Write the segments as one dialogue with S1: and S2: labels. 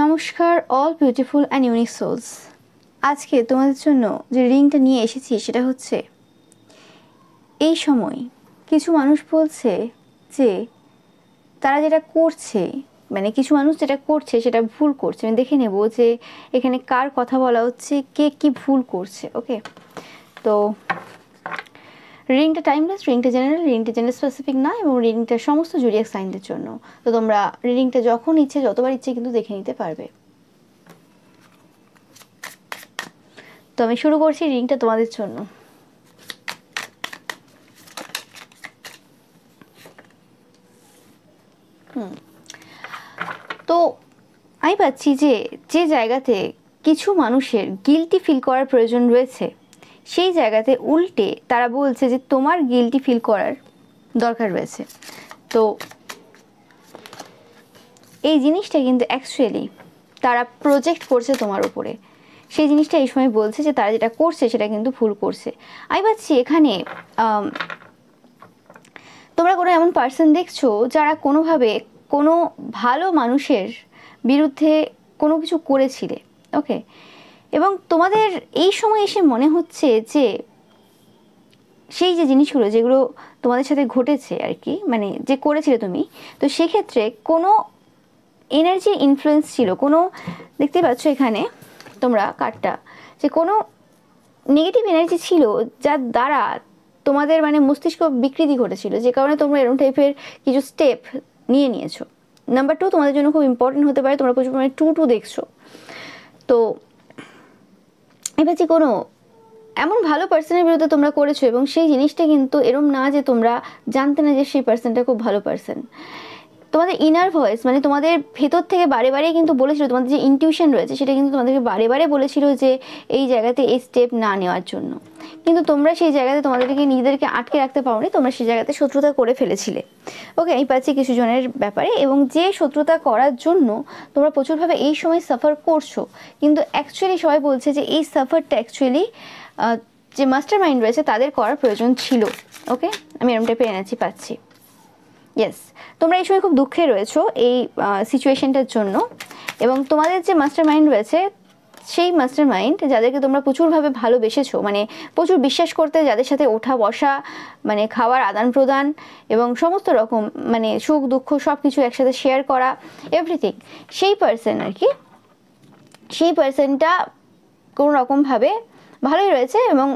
S1: নমস্কার all beautiful and unique souls. আজকে তোমাদের জন্য যে রিডিংটা নিয়ে এসেছি সেটা হচ্ছে এই সময় কিছু মানুষ বলছে যে তারা যেটা করছে কিছু মানুষ যেটা করছে সেটা ভুল করছে। আমি দেখে নেব যে এখানে কার কথা বলা হচ্ছে, কে কি ভুল করছে। ওকে, তো রিডিংটা টাইমলেস, রিডিংটা জেনারেল স্পেসিফিক না, এবং রিডিংটা সমস্ত জোডিয়াক সাইনদের জন্য। তো তোমরা রিডিংটা যখন ইচ্ছে যতবার ইচ্ছে কিন্তু দেখে নিতে পারবে। তো আমি শুরু করছি রিডিংটা তোমাদের জন্য। তো আমি পাচ্ছি যে যে জায়গাতে কিছু মানুষের গিল্টি ফিল করার প্রয়োজন রয়েছে, সেই জায়গাতে উল্টে তারা বলছে যে তোমার গিল্টি ফিল করার দরকার রয়েছে। তো এই জিনিসটা কিন্তু অ্যাকচুয়ালি তারা প্রজেক্ট করছে তোমার উপরে। সেই জিনিসটা এই সময় বলছে যে তারা যেটা করছে সেটা কিন্তু ভুল করছে। আমি পাচ্ছি এখানে তোমরা কোনো এমন পার্সন দেখছো যারা কোনোভাবে কোনো ভালো মানুষের বিরুদ্ধে কোনো কিছু করেছিলে। ওকে, এবং তোমাদের এই সময় এসে মনে হচ্ছে যে সেই যে জিনিসগুলো যেগুলো তোমাদের সাথে ঘটেছে আর কি, যে করেছিলে তুমি, তো সেক্ষেত্রে কোনো এনার্জির ইনফ্লুয়েন্স ছিল, কোনো দেখতে পাচ্ছ এখানে তোমরা কার্ডটা, যে কোনো নেগেটিভ এনার্জি ছিল যার দ্বারা তোমাদের মস্তিষ্ক বিকৃতি ঘটেছিল, যে কারণে তোমরা এরকম টাইপের কিছু স্টেপ নিয়েছো। নাম্বার 2 তোমাদের জন্য খুব ইম্পর্টেন্ট হতে পারে। তোমরা প্রচুর পরিমাণে 2 দেখছো। তো এবার যে কোনো এমন ভালো পার্সনের বিরুদ্ধে তোমরা করেছো, এবং সেই জিনিসটা কিন্তু এরম না যে তোমরা জানতে না যে সেই পার্সনটা খুব ভালো পার্সন। তোমাদের ইনার ভয়েস, তোমাদের ভেতর থেকে বারে বারে কিন্তু বলেছিল, তোমাদের যে ইনটিউশন রয়েছে সেটা কিন্তু তোমাদেরকে বারে বারে বলেছিল যে এই জায়গাতে এই স্টেপ না নেওয়ার জন্য, কিন্তু তোমরা সেই জায়গাতে তোমাদেরকে নিজেদেরকে আটকে রাখতে পারোনি, তোমরা সেই জায়গাতে শত্রুতা করে ফেলেছিলে। ওকে, আমি পাচ্ছি কিছু জনের ব্যাপারে, এবং যে শত্রুতা করার জন্য তোমরা প্রচুরভাবে এই সময় সাফার করছো, কিন্তু অ্যাকচুয়ালি সবাই বলছে যে এই সাফারটা অ্যাকচুয়ালি যে মাস্টার মাইন্ড রয়েছে তাদের করার প্রয়োজন ছিল। ওকে, আমি এরকম টাইপের এনার্জি পাচ্ছি। ইয়েস, তোমরা এই সময় খুব দুঃখে রয়েছো এই সিচুয়েশনটার জন্য, এবং তোমাদের যে মাস্টার মাইন্ড রয়েছে সেই মাস্টার মাইন্ড যাদেরকে তোমরা প্রচুরভাবে ভালোবেসেছো, প্রচুর বিশ্বাস করতে, যাদের সাথে ওঠা বসা, খাওয়ার আদান প্রদান এবং সমস্ত রকম সুখ দুঃখ সব কিছু একসাথে শেয়ার করা, এভরিথিং, সেই পার্সন আর কি, সেই পার্সনটা কোনো রকমভাবে ভালোই রয়েছে, এবং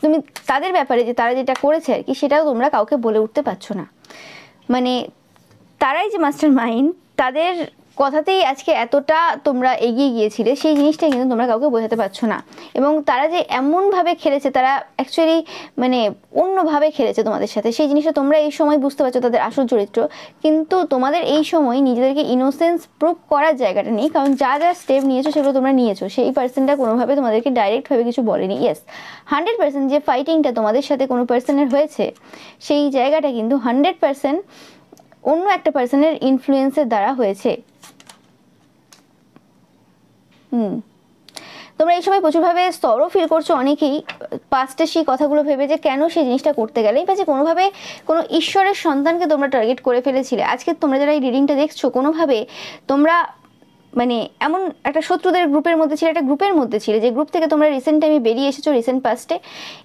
S1: তুমি তাদের ব্যাপারে যে তারা যেটা করেছে আর কি সেটাও তোমরা কাউকে বলে উঠতে পারছো না। তারাই যে মাস্টার মাইন্ড, তাদের কথাতেই আজকে এতটা তোমরা এগিয়ে গিয়েছিলে, সেই জিনিসটা কিন্তু তোমরা কাউকে বোঝাতে পারছো না। এবং তারা যে এমনভাবে খেলেছে, তারা অ্যাকচুয়ালি অন্যভাবে খেলেছে তোমাদের সাথে, সেই জিনিসটা তোমরা এই সময় বুঝতে পারছো তাদের আসল চরিত্র। কিন্তু তোমাদের এই সময় নিজেদেরকে ইনোসেন্স প্রুভ করার জায়গাটা নেই, কারণ যা যা স্টেপ নিয়েছো সেগুলো তোমরা নিয়েছো, সেই পার্সনটা কোনোভাবে তোমাদেরকে ডাইরেক্টভাবে কিছু বলেনি। ইয়েস, 100% যে ফাইটিংটা তোমাদের সাথে কোনো পার্সনের হয়েছে, সেই জায়গাটা কিন্তু 100% অন্য একটা পার্সনের ইনফ্লুয়েন্সের দ্বারা হয়েছে। তোমরা এই সময় প্রচুরভাবে সরো ফিল করছো অনেকেই, পাস্টে সেই কথাগুলো ভেবে যে কেন সেই জিনিসটা করতে গেলে, যে কোনোভাবে কোনো ঈশ্বরের সন্তানকে তোমরা টার্গেট করে ফেলেছিলে। আজকে তোমরা যারা এই রিডিংটা দেখছো, কোনোভাবে তোমরা এমন একটা শত্রুদের গ্রুপের মধ্যে ছিলে, একটা গ্রুপের মধ্যে ছিলে, যে গ্রুপ থেকে তোমরা রিসেন্ট টাইমে বেরিয়ে এসেছো, রিসেন্ট পাস্টে,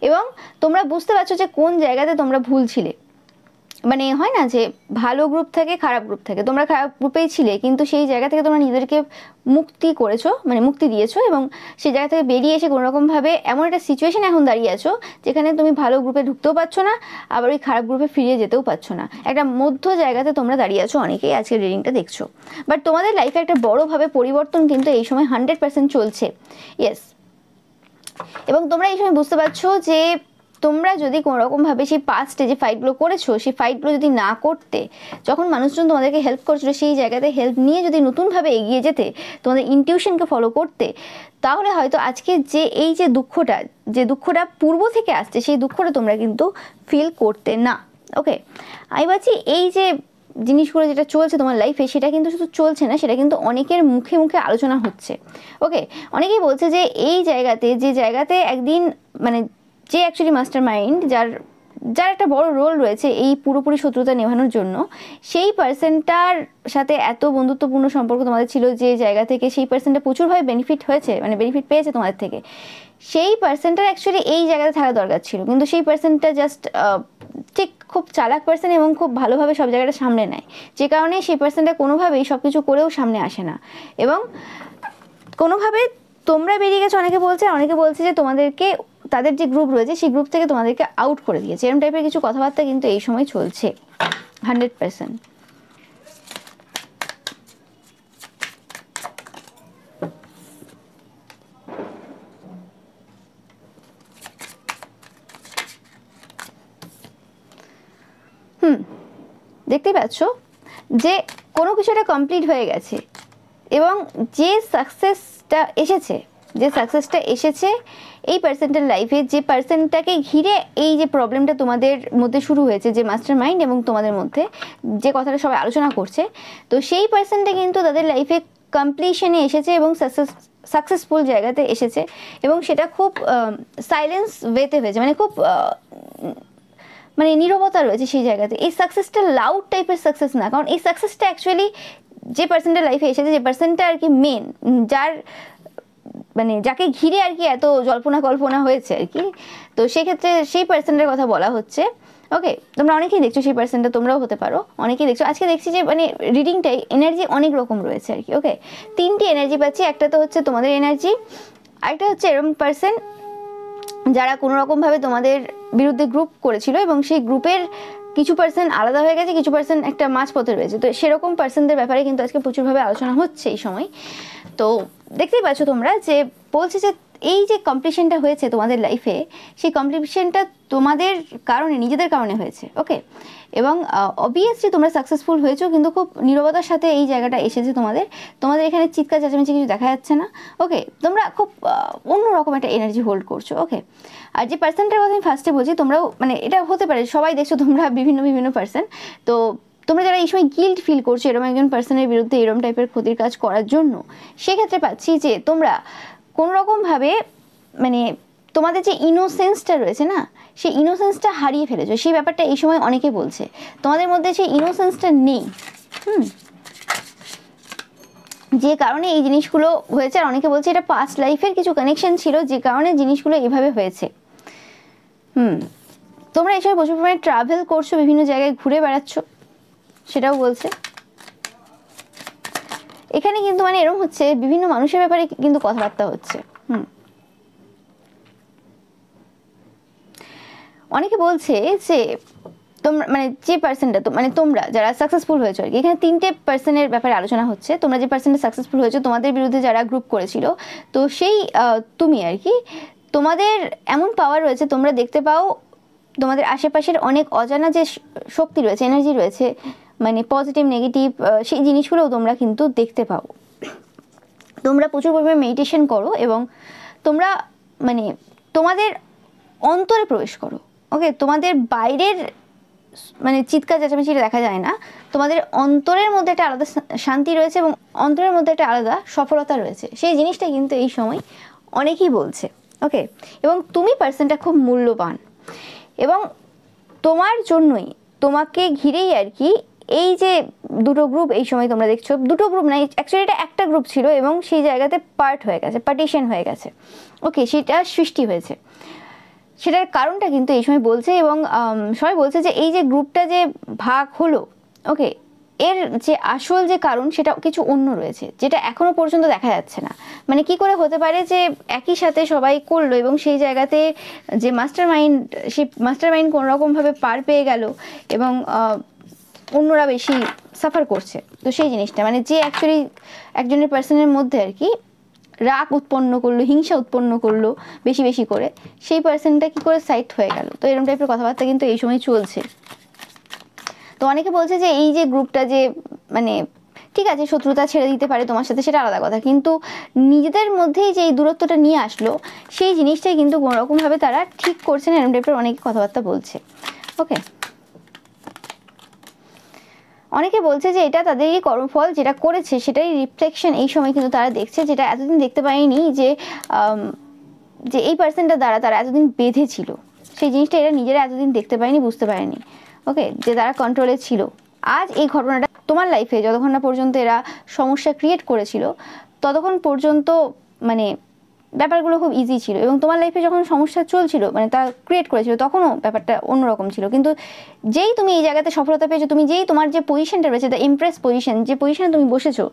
S1: এবং তোমরা বুঝতে পারছো যে কোন জায়গাতে তোমরা ভুল ছিলে। হয় না যে ভালো গ্রুপ থাকে, খারাপ গ্রুপ থাকে, তোমরা খারাপ গ্রুপেই ছিলে, কিন্তু সেই জায়গা থেকে তোমরা নিজেদেরকে মুক্তি করেছো, মুক্তি দিয়েছো, এবং সেই জায়গা থেকে বেরিয়ে এসে কোনোরকমভাবে এমন একটা সিচুয়েশন এখন দাঁড়িয়ে আছো যেখানে তুমি ভালো গ্রুপে ঢুকতেও পারছো না, আবার ওই খারাপ গ্রুপে ফিরিয়ে যেতেও পারছো না। একটা মধ্য জায়গাতে তোমরা দাঁড়িয়ে আছো অনেকেই আজকে রিডিংটা দেখছো। বাট তোমাদের লাইফে একটা বড়োভাবে পরিবর্তন কিন্তু এই সময় 100% চলছে। ইয়েস, এবং তোমরা এই সময় বুঝতে পারছো যে তোমরা যদি কোনোরকমভাবে সেই পাস্টে যে ফাইটগুলো করেছো, সেই ফাইটগুলো যদি না করতে, যখন মানুষজন তোমাদেরকে হেল্প করছিল, সেই জায়গাতে হেল্প নিয়ে যদি নতুনভাবে এগিয়ে যেতে, তোমাদের ইনটিউশনকে ফলো করতে, তাহলে হয়তো আজকে যে এই যে দুঃখটা পূর্ব থেকে আসছে, সেই দুঃখটা তোমরা কিন্তু ফিল করতে না। ওকে, আমি ভাবছি এই যে জিনিসগুলো যেটা চলছে তোমার লাইফে, সেটা কিন্তু শুধু চলছে না, সেটা কিন্তু অনেকের মুখে মুখে আলোচনা হচ্ছে। ওকে, অনেকেই বলছে যে এই জায়গাতে, যে জায়গাতে একদিন যে অ্যাকচুয়ালি মাস্টার মাইন্ড, যার যার একটা বড় রোল রয়েছে এই পুরোপুরি শত্রুতা নেভানোর জন্য, সেই পার্সনটার সাথে এত বন্ধুত্বপূর্ণ সম্পর্ক তোমাদের ছিল, যে জায়গা থেকে সেই পার্সনটা প্রচুরভাবে বেনিফিট হয়েছে, মানে বেনিফিট পেয়েছে তোমাদের থেকে, সেই পার্সনটার অ্যাকচুয়ালি এই জায়গাতে থাকা দরকার ছিল, কিন্তু সেই পার্সনটা জাস্ট ঠিক খুব চালাক পার্সন এবং খুব ভালোভাবে সব জায়গাটা সামলে নেয়, যে কারণে সেই পার্সনটা কোনোভাবেই সব কিছু করেও সামনে আসে না, এবং কোনোভাবে তোমরা বেরিয়ে গেছো অনেকে বলছে যে তোমাদেরকে তাদের যে গ্রুপ রয়েছে সেই গ্রুপ থেকে তোমাদেরকে আউট করে দিয়েছে, এরকম টাইপের কিছু কথাবার্তা কিন্তু এই সময় চলছে 100%। দেখতেই পাচ্ছ যে কোনো কিছু একটা কমপ্লিট হয়ে গেছে, এবং যে সাকসেসটা এসেছে এই পার্সনটার লাইফে, যে পার্সনটাকে ঘিরে এই যে প্রবলেমটা তোমাদের মধ্যে শুরু হয়েছে, যে মাস্টার মাইন্ড এবং তোমাদের মধ্যে যে কথাটা সবাই আলোচনা করছে, তো সেই পার্সনটা কিন্তু তাদের লাইফে কমপ্লিশনে এসেছে এবং সাকসেসফুল জায়গাতে এসেছে, এবং সেটা খুব সাইলেন্স ওয়েতে হয়েছে, মানে খুব মানে নীরবতা রয়েছে সেই জায়গাতে। এই সাকসেসটা লাউড টাইপের সাকসেস না, কারণ এই সাকসেসটা অ্যাকচুয়ালি যে পার্সনটার লাইফে এসেছে, যে পার্সনটা আর কি মেন, যার মানে যাকে ঘিরে আর কি এত জল্পনা কল্পনা হয়েছে আর কি, তো সেক্ষেত্রে সেই পার্সনটার কথা বলা হচ্ছে। ওকে, তোমরা অনেকেই দেখছো সেই পার্সনটা, তোমরাও হতে পারো, অনেকেই দেখছো। আজকে দেখছি যে মানে রিডিংটাই এনার্জি অনেক রকম রয়েছে আর কি। ওকে, 3টি এনার্জি পাচ্ছি, একটা তো হচ্ছে তোমাদের এনার্জি, আরেকটা হচ্ছে এরকম পার্সন যারা কোনো রকমভাবে তোমাদের বিরুদ্ধে গ্রুপ করেছিল এবং সেই গ্রুপের কিছু পার্সন আলাদা হয়ে গেছে, কিছু পার্সন একটা মাঝপথে রয়েছে, তো সেরকম পার্সনদের ব্যাপারে কিন্তু আজকে প্রচুরভাবে আলোচনা হচ্ছে এই সময়। তো দেখতেই পাচ্ছ তোমরা যে বলছে যে এই যে কমপ্লিশনটা হয়েছে তোমাদের লাইফে, সেই কমপ্লিশনটা তোমাদের কারণে, নিজেদের কারণে হয়েছে। ওকে, এবং অবভিয়াসলি তোমরা সাকসেসফুল হয়েছো, কিন্তু খুব নীরবতার সাথে এই জায়গাটা এসেছে তোমাদের এখানে চিৎকার চেঁচামেচি কিছু দেখা যাচ্ছে না। ওকে, তোমরা খুব অন্যরকম একটা এনার্জি হোল্ড করছো। ওকে, আর যে পার্সনটার কথা আমি ফার্স্টে বলছি, তোমরাও মানে এটা হতে পারে, সবাই দেখছো তোমরা বিভিন্ন পার্সন, তো তোমরা যারা এই সময় গিল্ট ফিল করছো এরকম একজন পার্সনের বিরুদ্ধে এরকম টাইপের ক্ষতির কাজ করার জন্য, সেক্ষেত্রে পাচ্ছি যে তোমরা কোনোরকমভাবে মানে তোমাদের যে ইনোসেন্সটা রয়েছে না, সেই ইনোসেন্সটা হারিয়ে ফেলেছো, সেই ব্যাপারটা এই সময় অনেকে বলছে তোমাদের মধ্যে সেই ইনোসেন্সটা নেই। যে কারণে এই জিনিসগুলো হয়েছে, আর অনেকে বলছে এটা পাস্ট লাইফের কিছু কানেকশন ছিল, যে কারণে জিনিসগুলো এভাবে হয়েছে। তোমরা এই সময় প্রচুর পরিমাণে ট্রাভেল করছো, বিভিন্ন জায়গায় ঘুরে বেড়াচ্ছ, সেটাও বলছে। এখানে কিন্তু মানে এরকম হচ্ছে বিভিন্ন মানুষের ব্যাপারে কিন্তু কথাবার্তা হচ্ছে। অনেকে বলছে যে তোমরা মানে যে পার্সনটা মানে তোমরা যারা সাকসেসফুল হয়েছো আর কি, এখানে 3টে পার্সনের ব্যাপারে আলোচনা হচ্ছে। তোমরা যে পার্সনটা সাকসেসফুল হয়েছো, তোমাদের বিরুদ্ধে যারা গ্রুপ করেছিল, তো সেই তুমি আর কি, তোমাদের এমন পাওয়ার রয়েছে, তোমরা দেখতে পাও তোমাদের আশেপাশের অনেক অজানা যে শক্তি রয়েছে, এনার্জি রয়েছে, মানে পজিটিভ নেগেটিভ, সেই জিনিসগুলোও তোমরা কিন্তু দেখতে পাও। তোমরা প্রচুর পরিমাণে মেডিটেশন করো এবং তোমরা মানে তোমাদের অন্তরে প্রবেশ করো। ওকে, তোমাদের বাইরের মানে চিৎকার চেঁচামেচিটা দেখা যায় না, তোমাদের অন্তরের মধ্যে একটা আলাদা শান্তি রয়েছে এবং অন্তরের মধ্যে একটা আলাদা সফলতা রয়েছে, সেই জিনিসটা কিন্তু এই সময় অনেকেই বলছে। ওকে, এবং তুমি পার্সনটা খুব মূল্যবান, এবং তোমার জন্যই, তোমাকে ঘিরেই আর কি এই যে দুটো গ্রুপ এই সময় তোমরা দেখছো, দুটো গ্রুপ নাই অ্যাকচুয়ালি এটা একটা গ্রুপ ছিল এবং সেই জায়গাতে পার্টিশন হয়ে গেছে। ওকে, সেটা সৃষ্টি হয়েছে, সেটার কারণটা কিন্তু এই সময় বলছে, এবং সবাই বলছে যে এই যে গ্রুপটা যে ভাগ হলো, ওকে, এর যে আসল যে কারণ সেটা কিছু অন্য রয়েছে, যেটা এখনো পর্যন্ত দেখা যাচ্ছে না। মানে কি করে হতে পারে যে একই সাথে সবাই করলো এবং সেই জায়গাতে যে মাস্টার মাইন্ড কোনো রকমভাবে পার পেয়ে গেল এবং অন্যরা বেশি সাফার করছে। তো সেই জিনিসটা মানে যে অ্যাকচুয়ালি একজনের পার্সনের মধ্যে আর কি রাগ উৎপন্ন করলো, হিংসা উৎপন্ন করলো বেশি করে, সেই পার্সনটা কি করে সাইড হয়ে গেল। তো এরকম টাইপের কথাবার্তা কিন্তু এই সময় চলছে। তো অনেকে বলছে যে এই যে গ্রুপটা যে মানে ঠিক আছে শত্রুতা ছেড়ে দিতে পারে তোমার সাথে, সেটা আলাদা কথা, কিন্তু নিজেদের মধ্যেই যে এই দূরত্বটা নিয়ে আসলো, সেই জিনিসটাই কিন্তু কোনোরকমভাবে তারা ঠিক করছে না, এরকম টাইপের অনেকে কথাবার্তা বলছে। ওকে, অনেকে বলছে যে এটা তাদেরই কর্মফল, যেটা করেছে সেটাই রিফ্লেকশন এই সময় কিন্তু তারা দেখছে, যেটা এতদিন দেখতে পায়নি, যে এই পার্সনটা দ্বারা তারা এতদিন বেঁধে ছিল। সেই জিনিসটা এরা নিজেরা এতদিন দেখতে পায়নি, বুঝতে পারেনি। ওকে, যে তারা কন্ট্রোলে ছিল। আজ এই ঘটনাটা তোমার লাইফে যতক্ষণ না পর্যন্ত এরা সমস্যা ক্রিয়েট করেছিল ততক্ষণ পর্যন্ত মানে ব্যাপারগুলো খুব ইজি ছিল, এবং তোমার লাইফে যখন সমস্যা চলছিল মানে তারা ক্রিয়েট করেছিল তখনও ব্যাপারটা অন্যরকম ছিল। কিন্তু যেই তুমি এই জায়গাতে সফলতা পেয়েছো, তুমি যেই তোমার যে পজিশনটা রয়েছে, দ্য ইমপ্রেস পজিশন, যে পজিশনে তুমি বসেছো,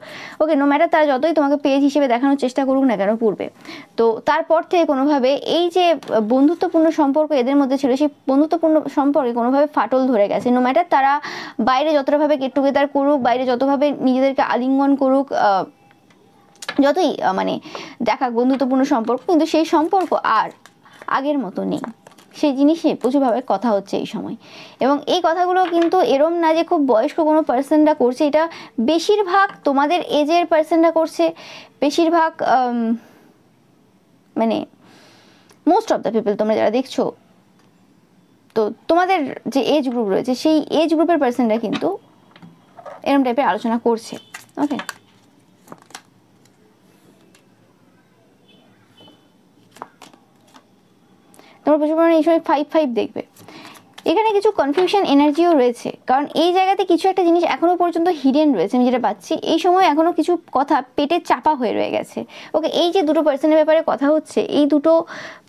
S1: ওকে, নো ম্যাটার তারা যতই তোমাকে পেজ হিসেবে দেখানোর চেষ্টা করুক না কেন পূর্বে, তো তারপর থেকে কোনোভাবে এই যে বন্ধুত্বপূর্ণ সম্পর্ক এদের মধ্যে ছিল, সেই বন্ধুত্বপূর্ণ সম্পর্কে কোনোভাবে ফাটল ধরে গেছে। নো ম্যাটার তারা বাইরে যতটাভাবে গেট টুগেদার করুক, বাইরে যতভাবে নিজেদেরকে আলিঙ্গন করুক, যতই মানে দেখা বন্ধুত্বপূর্ণ সম্পর্ক, কিন্তু সেই সম্পর্ক আর আগের মতো নেই। সেই জিনিসে প্রচুরভাবে কথা হচ্ছে এই সময়, এবং এই কথাগুলো কিন্তু এরম না যে খুব বয়স্ক কোনো পার্সনরা করছে, এটা বেশিরভাগ তোমাদের এজের পার্সনরা করছে, বেশিরভাগ মানে মোস্ট অফ দ্য পিপল তোমরা যারা দেখছো, তো তোমাদের যে এজ গ্রুপ রয়েছে সেই এজ গ্রুপের পার্সনরা কিন্তু এরম টাইপের আলোচনা করছে। ওকে, তোমরা প্রচুর পরিমাণে এই সময় 5-5 দেখবে। এখানে কিছু কনফিউশন এনার্জিও রয়েছে, কারণ এই জায়গাতে কিছু একটা জিনিস এখনো পর্যন্ত হিডেন রয়েছে। আমি যেটা পাচ্ছি এই সময় এখনো কিছু কথা পেটে চাপা হয়ে রয়ে গেছে। ওকে, এই যে দুটো পার্সনের ব্যাপারে কথা হচ্ছে, এই দুটো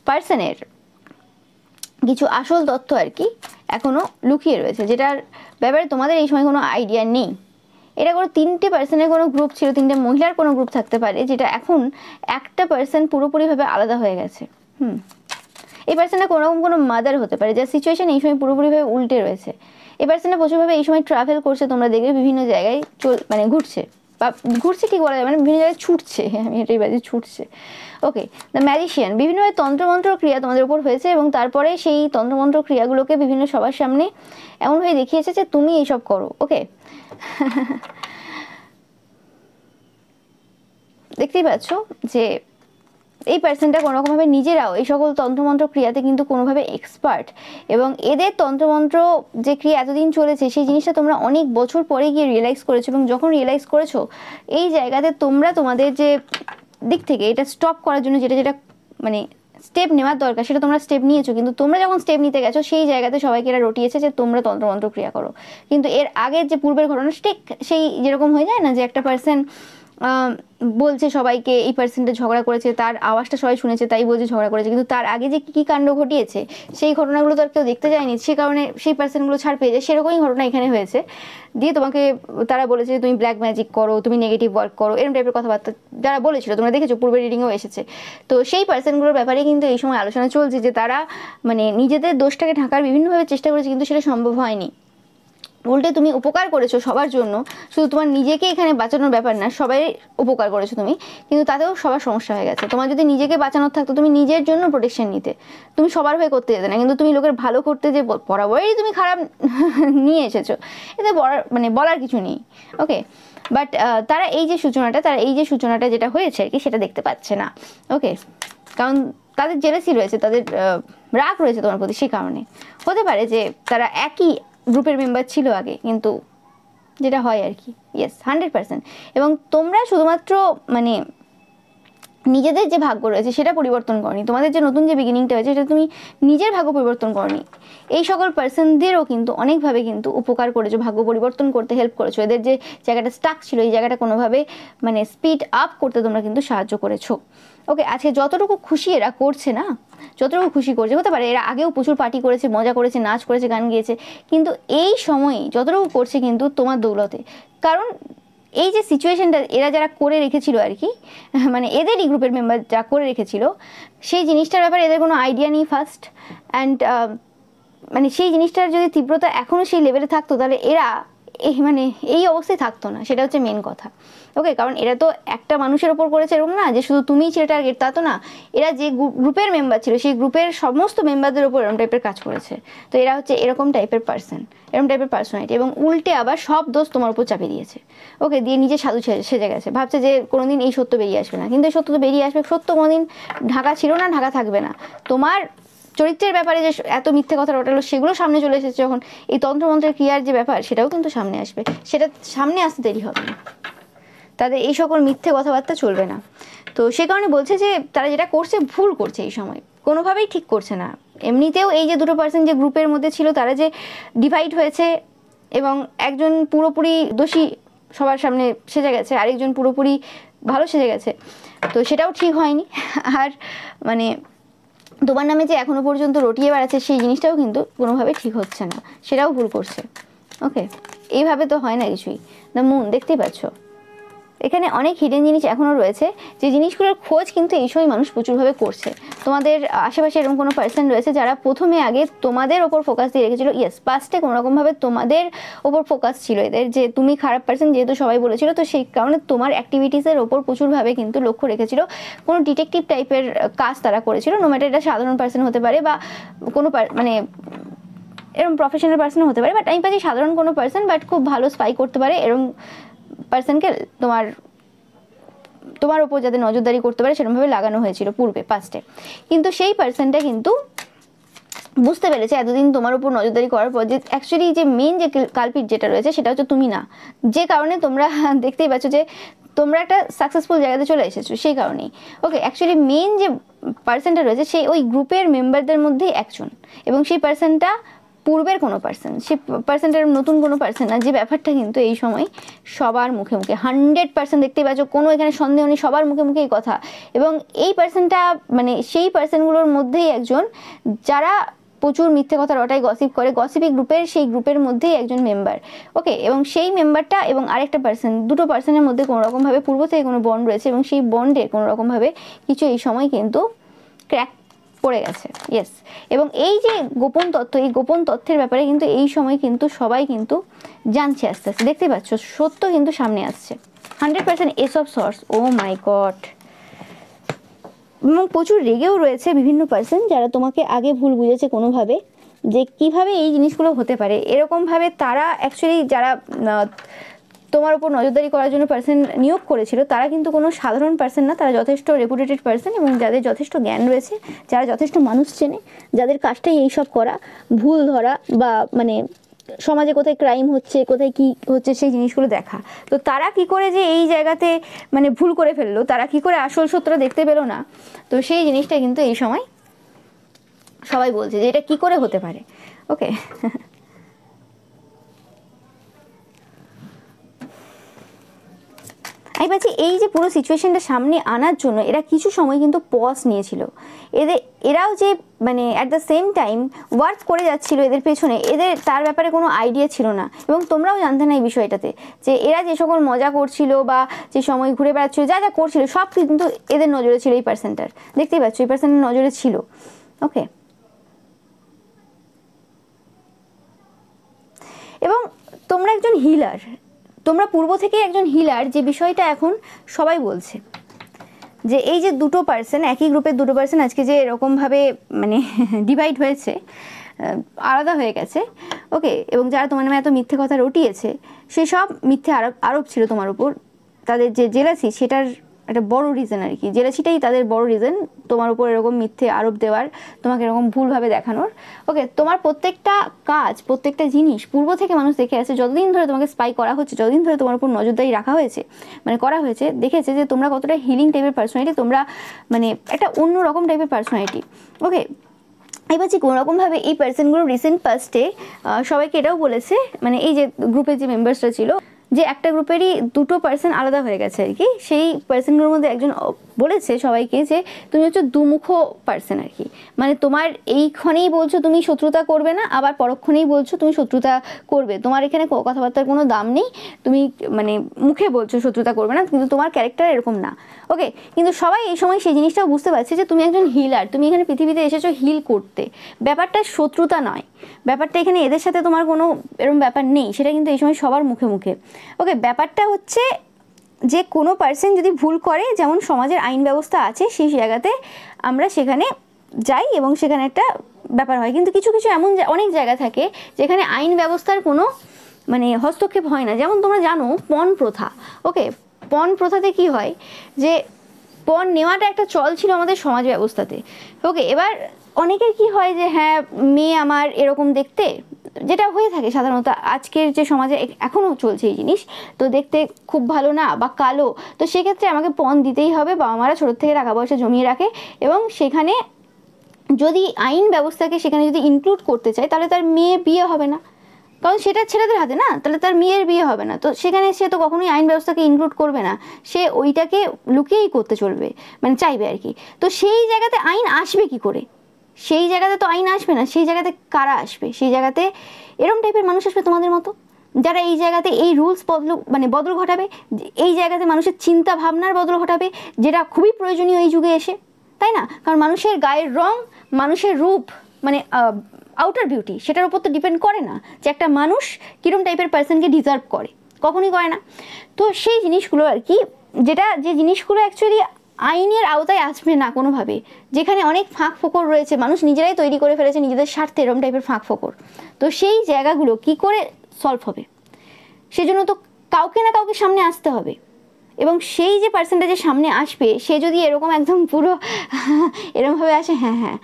S1: পার্সনের কিছু আসল তথ্য আর কি এখনো লুকিয়ে রয়েছে, যেটার ব্যাপারে তোমাদের এই সময় কোনো আইডিয়া নেই। এটা কোনো তিনটে পার্সনের কোনো গ্রুপ ছিল, তিনটে মহিলার কোনো গ্রুপ থাকতে পারে, যেটা এখন একটা পার্সন পুরোপুরিভাবে আলাদা হয়ে গেছে। এই পার্সনটা কোনোরকম কোনো মাদার হতে পারে, যার সিচুয়েশন এই সময় পুরোপুরিভাবে উল্টে রয়েছে। এই পার্সনটা প্রচুরভাবে এই সময় ট্রাভেল করছে, তোমরা দেখবে বিভিন্ন জায়গায় মানে ঘুরছে, বা ঘুরছে ঠিক বলা যায়, মানে বিভিন্ন জায়গায় ছুটছে, আমি এটাই বাজে, ছুটছে। ওকে, দ্য ম্যাজিশিয়ান, বিভিন্নভাবে তন্ত্রমন্ত্র ক্রিয়া তোমাদের উপর হয়েছে, এবং তারপরে সেই তন্ত্রমন্ত্র ক্রিয়াগুলোকে বিভিন্ন সবার সামনে এমনভাবে দেখিয়েছে যে তুমি এইসব করো। ওকে, দেখতেই পাচ্ছ যে এই পার্সনটা কোনোরকমভাবে নিজেরাও এই সকল তন্ত্রমন্ত্র ক্রিয়াতে কিন্তু কোনোভাবে এক্সপার্ট, এবং এদের তন্ত্রমন্ত্র যে ক্রিয়া এতদিন চলেছে সেই জিনিসটা তোমরা অনেক বছর পরে গিয়ে রিয়েলাইজ করেছো, এবং যখন রিয়েলাইজ করেছো এই জায়গাতে তোমরা তোমাদের যে দিক থেকে এটা স্টপ করার জন্য যেটা যেটা মানে স্টেপ নেওয়ার দরকার সেটা তোমরা স্টেপ নিয়েছো, কিন্তু তোমরা যখন স্টেপ নিতে গেছো সেই জায়গাতে সবাইকে এরা রটিয়েছে যে তোমরা তন্ত্রমন্ত্র ক্রিয়া করো। কিন্তু এর আগের যে পূর্বের ঘটনা ঠিক সেই যেরকম হয়ে যায় না, যে একটা পার্সন বলছে সবাইকে এই পার্সনটা ঝগড়া করেছে, তার আওয়াজটা সবাই শুনেছে তাই বলছে ঝগড়া করেছে, কিন্তু তার আগে যে কী কাণ্ড ঘটিয়েছে সেই ঘটনাগুলো তো আর কেউ দেখতে যায়নি, সে কারণে সেই পার্সনগুলো ছাড় পেয়ে যায়। সেরকমই ঘটনা এখানে হয়েছে, দিয়ে তোমাকে তারা বলেছে তুমি ব্ল্যাক ম্যাজিক করো, তুমি নেগেটিভ ওয়ার্ক করো, এরকম টাইপের কথাবার্তা যারা বলেছিল তোমরা দেখেছো, পূর্বের রিডিংয়েও এসেছে। তো সেই পার্সনগুলোর ব্যাপারে কিন্তু এই সময় আলোচনা চলছে যে তারা মানে নিজেদের দোষটাকে ঢাকার বিভিন্নভাবে চেষ্টা করেছে, কিন্তু সেটা সম্ভব হয়নি। উল্টে তুমি উপকার করেছো সবার জন্য, শুধু তোমার নিজেকে এখানে বাঁচানোর ব্যাপার না, সবাই উপকার করেছো তুমি, কিন্তু তাতেও সবার সমস্যা হয়ে গেছে। তোমার যদি নিজেকে বাঁচানোর থাকতো, তুমি নিজের জন্য প্রোটেকশন নিতে, তুমি সবার হয়ে করতে যেতে না, কিন্তু তুমি লোকের ভালো করতে যে বরাবরই তুমি খারাপ নিয়ে এসেছো, এতে বলার কিছু নেই। ওকে, বাট তারা এই যে সূচনাটা যেটা হয়েছে আর কি সেটা দেখতে পাচ্ছে না। ওকে, কারণ তাদের জেলাসি রয়েছে, তাদের রাগ রয়েছে তোমার প্রতি, সেই কারণে হতে পারে যে তারা একই গ্রুপের মেম্বার ছিল আগে, কিন্তু যেটা হয় আর কি, ইয়েস 100%। এবং তোমরা শুধুমাত্র মানে নিজেদের যে ভাগ্য রয়েছে সেটা পরিবর্তন করনি, তোমাদের যে নতুন যে বিগিনিংটা হয়েছে সেটা তুমি নিজের ভাগ্য পরিবর্তন করনি, এই সকল পার্সনদেরও কিন্তু অনেকভাবে কিন্তু উপকার করেছো, ভাগ্য পরিবর্তন করতে হেল্প করেছো, এদের যে জায়গাটা স্টাক ছিল এই জায়গাটা কোনোভাবে মানে স্পিড আপ করতে তোমরা কিন্তু সাহায্য করেছো। ওকে, আজকে যতটুকু খুশি এরা করছে না, যতটুকু খুশি করছে, হতে পারে এরা আগেও প্রচুর পার্টি করেছে, মজা করেছে, নাচ করেছে, গান গিয়েছে, কিন্তু এই সময়ে যতটুকু করছে কিন্তু তোমার দৌলতে। কারণ এই যে সিচুয়েশনটা এরা যারা করে রেখেছিল আর কি, মানে এদেরই গ্রুপের মেম্বার যা করে রেখেছিল, সেই জিনিসটার ব্যাপারে এদের কোনো আইডিয়া নেই ফার্স্ট, অ্যান্ড মানে সেই জিনিসটার যদি তীব্রতা এখনও সেই লেভেলে থাকতো তাহলে এরা মানে এই অবস্থায় থাকতো না, সেটা হচ্ছে মেন কথা। ওকে, কারণ এরা তো একটা মানুষের ওপর করেছে এরকম না যে শুধু তুমিই ছিল টার্গেট, তা তো না, এরা যে গ্রুপের মেম্বার ছিল সেই গ্রুপের সমস্ত মেম্বারদের ওপর এরকম টাইপের কাজ করেছে। তো এরা হচ্ছে এরকম টাইপের পার্সন, এরকম টাইপের পার্সোনালিটি, এবং উল্টে আবার সব দোষ তোমার উপর চাপিয়ে দিয়েছে। ওকে, দিয়ে নিজে সাধু সেজে গেছে, ভাবছে যে কোনোদিন এই সত্য বেরিয়ে আসবে না, কিন্তু এই সত্য তো বেরিয়ে আসবে। সত্য কোনোদিন ঢাকা ছিল না, ঢাকা থাকবে না। তোমার চরিত্রের ব্যাপারে যে এত মিথ্যে কথা রটালো সেগুলো সামনে চলে এসেছে, যখন এই তন্ত্রমন্ত্রের ক্রিয়ার যে ব্যাপার সেটাও কিন্তু সামনে আসবে, সেটা সামনে আসতে দেরি হবে না, তাদের এই সকল মিথ্যে কথাবার্তা চলবে না। তো সে কারণে বলছে যে তারা যেটা করছে ভুল করছে, এই সময় কোনোভাবেই ঠিক করছে না, এমনিতেও এই যে দুটো পার্সন যে গ্রুপের মধ্যে ছিল তারা যে ডিভাইড হয়েছে এবং একজন পুরোপুরি দোষী সবার সামনে সেজে গেছে, আরেকজন পুরোপুরি ভালো সেজে গেছে, তো সেটাও ঠিক হয়নি। আর মানে তোমার নামে যে এখনো পর্যন্ত রটিয়ে বেড়াচ্ছে সেই জিনিসটাও কিন্তু কোনোভাবে ঠিক হচ্ছে না, সেটাও ভুল করছে। ওকে, এইভাবে তো হয় না কিছুই। দ্য মুন দেখতেই পাচ্ছ, এখানে অনেক হিডেন জিনিস এখনও রয়েছে, যে জিনিসগুলোর খোঁজ কিন্তু এই সময় মানুষ প্রচুরভাবে করছে। তোমাদের আশেপাশে এরকম কোনো পার্সন রয়েছে যারা প্রথমে আগে তোমাদের ওপর ফোকাস দিয়ে রেখেছিল। ইয়েস, পাস্টে কোনোরকমভাবে তোমাদের ওপর ফোকাস ছিল এদের, যে তুমি খারাপ পার্সন যেহেতু সবাই বলেছিল, তো সেই কারণে তোমার অ্যাক্টিভিটিসের ওপর প্রচুরভাবে কিন্তু লক্ষ্য রেখেছিল। কোনো ডিটেকটিভ টাইপের কাজ তারা করেছিল, নো ম্যাটার এটা সাধারণ পার্সন হতে পারে বা কোনো মানে এরকম প্রফেশনাল পার্সনও হতে পারে, বাট আমি পাচ্ছি সাধারণ কোনো পার্সন বাট খুব ভালো স্পাই করতে পারে এরকম পার্সনকে তোমার ওপর যাতে নজরদারি করতে পারে সেরকমভাবে লাগানো হয়েছিল পূর্বে পাস্টে। কিন্তু সেই পার্সনটা কিন্তু বুঝতে পেরেছে এতদিন তোমার উপর নজরদারি করার পর যে অ্যাকচুয়ালি যে মেন যে কালপিট যেটা রয়েছে সেটা হচ্ছে তুমি না, যে কারণে তোমরা দেখতেই পাচ্ছ যে তোমরা একটা সাকসেসফুল জায়গাতে চলে এসেছো সেই কারণেই। ওকে, অ্যাকচুয়ালি মেন যে পার্সনটা রয়েছে সেই ওই গ্রুপের মেম্বারদের মধ্যেই একজন, এবং সেই পার্সনটা পূর্বের কোনো পার্সন, সে পার্সনটার নতুন কোনো পার্সন না, যে ব্যাপারটা কিন্তু এই সময় সবার মুখে মুখে 100% দেখতেই পাচ্ছ, কোনো এখানে সন্দেহ নেই, সবার মুখে মুখে এই কথা। এবং এই পার্সনটা মানে সেই পার্সনগুলোর মধ্যেই একজন যারা প্রচুর মিথ্যে কথা রটায়, গসিপ করে, গসিপি গ্রুপের সেই গ্রুপের মধ্যেই একজন মেম্বার। ওকে, এবং সেই মেম্বারটা এবং আরেকটা পার্সন, দুটো পার্সনের মধ্যে কোনো রকমভাবে পূর্ব থেকে কোনো বন্ড রয়েছে, এবং সেই বন্ডে কোনো রকমভাবে কিছু এই সময় কিন্তু ক্র্যাক পড়ে গেছে। ইয়েস, এবং এই যে গোপন তথ্য, এই গোপন তথ্যের ব্যাপারে কিন্তু এই সময় কিন্তু সবাই কিন্তু জানছে আস্তে আস্তে, দেখতে পাচ্ছ সত্য কিন্তু সামনে আসছে 100%। Yes of course, oh my god, এবং প্রচুর রেগেও রয়েছে বিভিন্ন পার্সন যারা তোমাকে আগে ভুল বুঝেছে কোনোভাবে, যে কিভাবে এই জিনিসগুলো হতে পারে এরকমভাবে। তারা অ্যাকচুয়ালি যারা তোমার উপর নজরদারি করার জন্য পার্সন নিয়োগ করেছিল তারা কিন্তু কোনো সাধারণ পার্সন না, তারা যথেষ্ট রেপুটেটেড পার্সন, এবং যাদের যথেষ্ট জ্ঞান রয়েছে, যারা যথেষ্ট মানুষ চেনে, যাদের কাজটাই এইসব করা, ভুল ধরা বা মানে সমাজে কোথায় ক্রাইম হচ্ছে, কোথায় কি হচ্ছে সেই জিনিসগুলো দেখা। তো তারা কি করে যে এই জায়গাতে মানে ভুল করে ফেললো, তারা কি করে আসল সত্যটা দেখতে পেলো না, তো সেই জিনিসটা কিন্তু এই সময় সবাই বলছে যে এটা কি করে হতে পারে। ওকে, আমি পাচ্ছি এই যে পুরো সিচুয়েশনটা সামনে আনার জন্য এরা কিছু সময় কিন্তু পজ নিয়েছিল। এরাও যে মানে at the same time work করে যাচ্ছিল এদের পেছনে, এদের তার ব্যাপারে কোনো আইডিয়া ছিল না, এবং তোমরাও জানতে না এই বিষয়টাতে, যে এরা যে সকল মজা করছিল বা যে সময় ঘুরে বেড়াচ্ছিল, যা যা করছিল সব কিন্তু এদের নজরে ছিল। এই পার্সনটার দেখতেই পাচ্ছ, এই পার্সনের নজরে ছিল। ওকে, এবং তোমরা একজন হিলার, তোমরা পূর্ব থেকে একজন হিলার, যে বিষয়টা এখন সবাই বলছে যে এই যে দুটো পার্সন, একই গ্রুপের দুটো পার্সন আজকে যে এরকমভাবে মানে ডিভাইড হয়েছে, আলাদা হয়ে গেছে। ওকে, এবং যারা তোমার নামে এত মিথ্যে কথা রটিয়েছে, সেসব মিথ্যে আরোপ ছিল তোমার উপর, তাদের যে জেলাসি সেটার একটা বড় রিজন আর কি, জেলাসিটাই তাদের বড় রিজন তোমার উপর এরকম মিথ্যে আরোপ দেওয়ার, তোমাকে এরকম ভুলভাবে দেখানোর। ওকে, তোমার প্রত্যেকটা কাজ, প্রত্যেকটা জিনিস পূর্ব থেকে মানুষ দেখে আসে, যতদিন ধরে তোমাকে স্পাই করা হচ্ছে, যতদিন ধরে তোমার উপর নজরদারি রাখা হয়েছে, মানে করা হয়েছে, দেখেছে যে তোমরা কতটা হিলিং টাইপের পার্সোনালিটি, তোমরা মানে একটা অন্য রকম টাইপের পার্সোনালিটি। ওকে, এবার যে কোনোরকমভাবে এই পার্সনগুলো রিসেন্ট পাস্টে সবাইকে এটাও বলেছে, মানে এই যে গ্রুপের যে মেম্বার্সরা ছিল, যে একটা গ্রুপেরই দুটো পার্সন আলাদা হয়ে গেছে আর কি, সেই পার্সনগুলোর মধ্যে একজন বলেছে সবাইকে যে তুমি হচ্ছে দুমুখ পার্সন আর কি, মানে তোমার এইক্ষণেই বলছো তুমি শত্রুতা করবে না, আবার পরক্ষণেই বলছো তুমি শত্রুতা করবে, তোমার এখানে কথাবার্তার কোনো দাম নেই, তুমি মানে মুখে বলছো শত্রুতা করবে না, কিন্তু তোমার ক্যারেক্টার এরকম না। ওকে, কিন্তু সবাই এই সময় সেই জিনিসটাও বুঝতে পারছে যে তুমি একজন হিলার, তুমি এখানে পৃথিবীতে এসেছো হিল করতে, ব্যাপারটা শত্রুতা নয়, ব্যাপারটা এখানে এদের সাথে তোমার কোনো এরকম ব্যাপার নেই, সেটা কিন্তু এই সময় সবার মুখে মুখে। ওকে, ব্যাপারটা হচ্ছে যে কোনো পার্সন যদি ভুল করে, যেমন সমাজের আইন ব্যবস্থা আছে সেই জায়গাতে আমরা সেখানে যাই এবং সেখানে একটা ব্যাপার হয়, কিন্তু কিছু কিছু এমন অনেক জায়গা থাকে যেখানে আইন ব্যবস্থার কোনো মানে হস্তক্ষেপ হয় না। যেমন তোমরা জানো পণ প্রথা। ওকে, পণ প্রথাতে কি হয় যে পণ নেওয়াটা একটা চল ছিল আমাদের সমাজ ব্যবস্থাতে। ওকে, এবার অনেকের কি হয় যে হ্যাঁ মেয়ে আমার এরকম দেখতে, যেটা হয়ে থাকে সাধারণত আজকের যে সমাজে এখনও চলছে এই জিনিস, তো দেখতে খুব ভালো না বা কালো, তো সেক্ষেত্রে আমাকে পণ দিতেই হবে। বাবা মারা ছোটোর থেকে টাকা পয়সা জমিয়ে রাখে এবং সেখানে যদি আইন ব্যবস্থাকে সেখানে যদি ইনক্লুড করতে চায় তাহলে তার মেয়ে বিয়ে হবে না, কারণ সেটা ছেলেদের হাতে না, তাহলে তার মেয়ের বিয়ে হবে না। তো সেখানে সে তো কখনোই আইন ব্যবস্থাকে ইনক্লুড করবে না, সে ওইটাকে লুকিয়েই করতে চলবে, মানে চাইবে আর কি। তো সেই জায়গাতে আইন আসবে কি করে? সেই জায়গাতে তো আইন আসবে না। সেই জায়গাতে কারা আসবে? সেই জায়গাতে এরম টাইপের মানুষ আসবে তোমাদের মতো, যারা এই জায়গাতে এই রুলস বদল ঘটাবে, এই জায়গাতে মানুষের চিন্তা ভাবনার বদল ঘটাবে, যেটা খুবই প্রয়োজনীয় এই যুগে এসে, তাই না? কারণ মানুষের গায়ের রং, মানুষের রূপ, মানে আউটার বিউটি, সেটার উপর তো ডিপেন্ড করে না যে একটা মানুষ কীরকম টাইপের পার্সনকে ডিজার্ভ করে, কখনোই করে না। তো সেই জিনিসগুলো আর কি, যে জিনিসগুলো অ্যাকচুয়ালি আইনের আওতায় আসবে না কোনোভাবে, যেখানে অনেক ফাঁক ফোকর রয়েছে, মানুষ নিজেরাই তৈরি করে ফেলেছে নিজেদের স্বার্থে এরকম টাইপের ফাঁক ফোকর। তো সেই জায়গাগুলো কি করে সলভ হবে? সেজন্য তো কাউকে না কাউকে সামনে আসতে হবে, এবং সেই যে পার্সনটা যে সামনে আসবে সে যদি এরকম একদম পুরো এরকমভাবে আসে, হ্যাঁ হ্যাঁ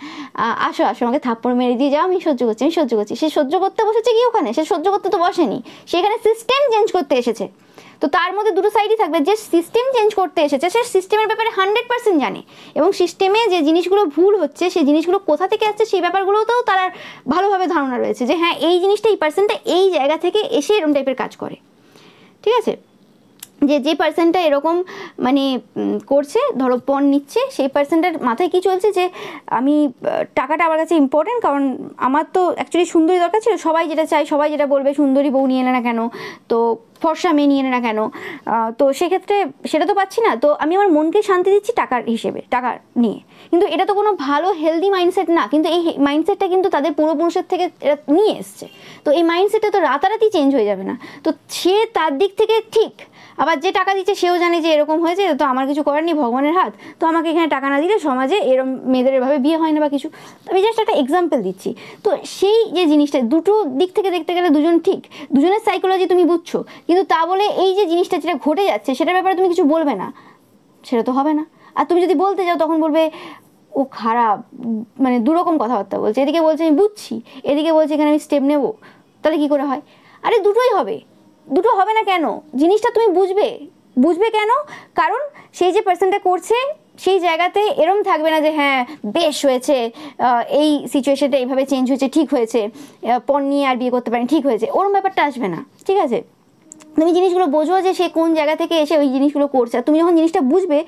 S1: আসো আসো আমাকে থাপ্পড় মেরে দিয়ে যাও, আমি সহ্য করছি আমি সহ্য করছি, সে সহ্য করতে বসেছে কি ওখানে? সে সহ্য করতে তো বসেনি, সেখানে সিস্টেম চেঞ্জ করতে এসেছে। তো তার মধ্যে দুটো সাইডই থাকবে, যে সিস্টেম চেঞ্জ করতে এসেছে সে সিস্টেমের ব্যাপারে 100% জানে, এবং সিস্টেমে যে জিনিসগুলো ভুল হচ্ছে সেই জিনিসগুলো কোথা থেকে আসছে সেই ব্যাপারগুলোতেও তার ভালোভাবে ধারণা রয়েছে, যে হ্যাঁ এই জিনিসটা এই পার্সনটা এই জায়গা থেকে এসে এরকম টাইপের কাজ করে। ঠিক আছে? যে পার্সনটা এরকম মানে করছে, ধরো পণ নিচ্ছে, সেই পার্সনটার মাথায় কি চলছে যে আমি টাকাটা আমার কাছে ইম্পর্টেন্ট, কারণ আমার তো অ্যাকচুয়ালি সুন্দরী দরকার ছিল, সবাই যেটা চাই, সবাই যেটা বলবে সুন্দরী বউ নিয়ে এলে না কেন, তো ফর্সা মেয়ে নিয়ে এলে না কেন, তো সেক্ষেত্রে সেটা তো পাচ্ছি না, তো আমি আমার মনকে শান্তি দিচ্ছি টাকার হিসেবে, টাকা নিয়ে। কিন্তু এটা তো কোনো ভালো হেলদি মাইন্ডসেট না, কিন্তু এই মাইন্ডসেটটা কিন্তু তাদের পূর্বপুরুষের থেকে এরা নিয়ে এসছে। তো এই মাইন্ডসেটটা তো রাতারাতি চেঞ্জ হয়ে যাবে না। তো সে তার দিক থেকে ঠিক, আবার যে টাকা দিচ্ছে সেও জানে যে এরকম হয়েছে, তো আমার কিছু করার নেই, ভগবানের হাত, তো আমাকে এখানে টাকা না দিলে সমাজে এরকম মেয়েদের এভাবে বিয়ে হয় না বা কিছু। আমি জাস্ট একটা এক্সাম্পল দিচ্ছি। তো সেই যে জিনিসটা দুটো দিক থেকে দেখতে গেলে দুজন ঠিক, দুজনের সাইকোলজি তুমি বুঝছো, কিন্তু তা বলে এই যে জিনিসটা যেটা ঘটে যাচ্ছে সেটার ব্যাপারে তুমি কিছু বলবে না, সেটা তো হবে না। আর তুমি যদি বলতে যাও তখন বলবে ও খারাপ, মানে দুরকম কথাবার্তা বলছে, এদিকে বলছে আমি বুঝছি, এদিকে বলছে এখানে আমি স্টেপ নেবো, তাহলে কি করে হয়? আরে দুটোই হবে, দুটো হবে না কেন? জিনিসটা তুমি বুঝবে কেন? কারণ সেই যে পার্সনটা করছে সেই জায়গাতে এরম থাকবে না যে হ্যাঁ বেশ হয়েছে, এই সিচুয়েশনটা এইভাবে চেঞ্জ হয়েছে, ঠিক হয়েছে, পণ নিয়ে আর বিয়ে করতে পারেন, ঠিক হয়েছে, ওরম ব্যাপারটা আসবে না। ঠিক আছে? তুমি জিনিসগুলো বোঝো যে সে কোন জায়গা থেকে এসে ওই জিনিসগুলো করছে, আর তুমি যখন জিনিসটা বুঝবে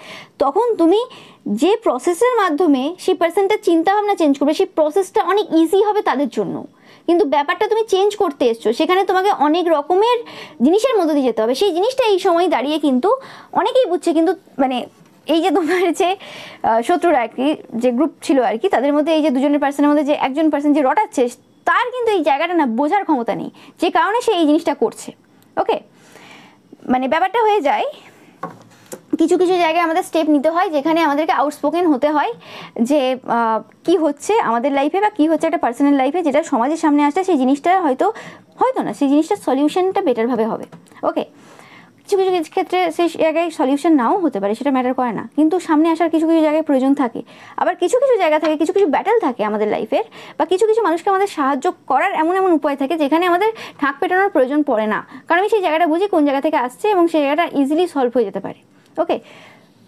S1: তখন তুমি যে প্রসেসের মাধ্যমে সেই পার্সনটার চিন্তাভাবনা চেঞ্জ করবে, সেই প্রসেসটা অনেক ইজি হবে তাদের জন্য। কিন্তু ব্যাপারটা তুমি চেঞ্জ করতে এসছো, সেখানে তোমাকে অনেক রকমের জিনিসের মধ্যে দিয়ে যেতে হবে। সেই জিনিসটা এই সময় দাঁড়িয়ে কিন্তু অনেকেই বুঝছে, কিন্তু মানে এই যে তোমার যে শত্রুরা আর কি, যে গ্রুপ ছিল আর কি, তাদের মধ্যে এই যে দুজনের পার্সনের মধ্যে যে একজন পার্সন যে রটাচ্ছে, তার কিন্তু এই জায়গাটা না বোঝার ক্ষমতা নেই, যে কারণে সে এই জিনিসটা করছে। ওকে, মানে ব্যাপারটা হয়ে যায় কিছু কিছু জায়গায় আমাদের স্টেপ নিতে হয়, যেখানে আমাদেরকে আউটস্পোকেন হতে হয় যে কি হচ্ছে আমাদের লাইফে বা কি হচ্ছে একটা পার্সোনাল লাইফে, যেটা সমাজের সামনে আসলে সেই জিনিসটা হয়তো না, সেই জিনিসটার সলিউশনটা বেটারভাবে হবে। ওকে, কিছু কিছু ক্ষেত্রে সেই জায়গায় সলিউশন নাও হতে পারে, সেটা ম্যাটার করে না, কিন্তু সামনে আসার কিছু কিছু জায়গায় প্রয়োজন থাকে। আবার কিছু কিছু জায়গা থাকে, কিছু কিছু ব্যাটেল থাকে আমাদের লাইফের, বা কিছু কিছু মানুষকে আমাদের সাহায্য করার এমন এমন উপায় থাকে যেখানে আমাদের ঠাঁক পেটানোর প্রয়োজন পড়ে না, কারণ আমি সেই জায়গাটা বুঝি কোন জায়গা থেকে আসছে এবং সেই জায়গাটা ইজিলি সলভ হয়ে যেতে পারে। ওকে,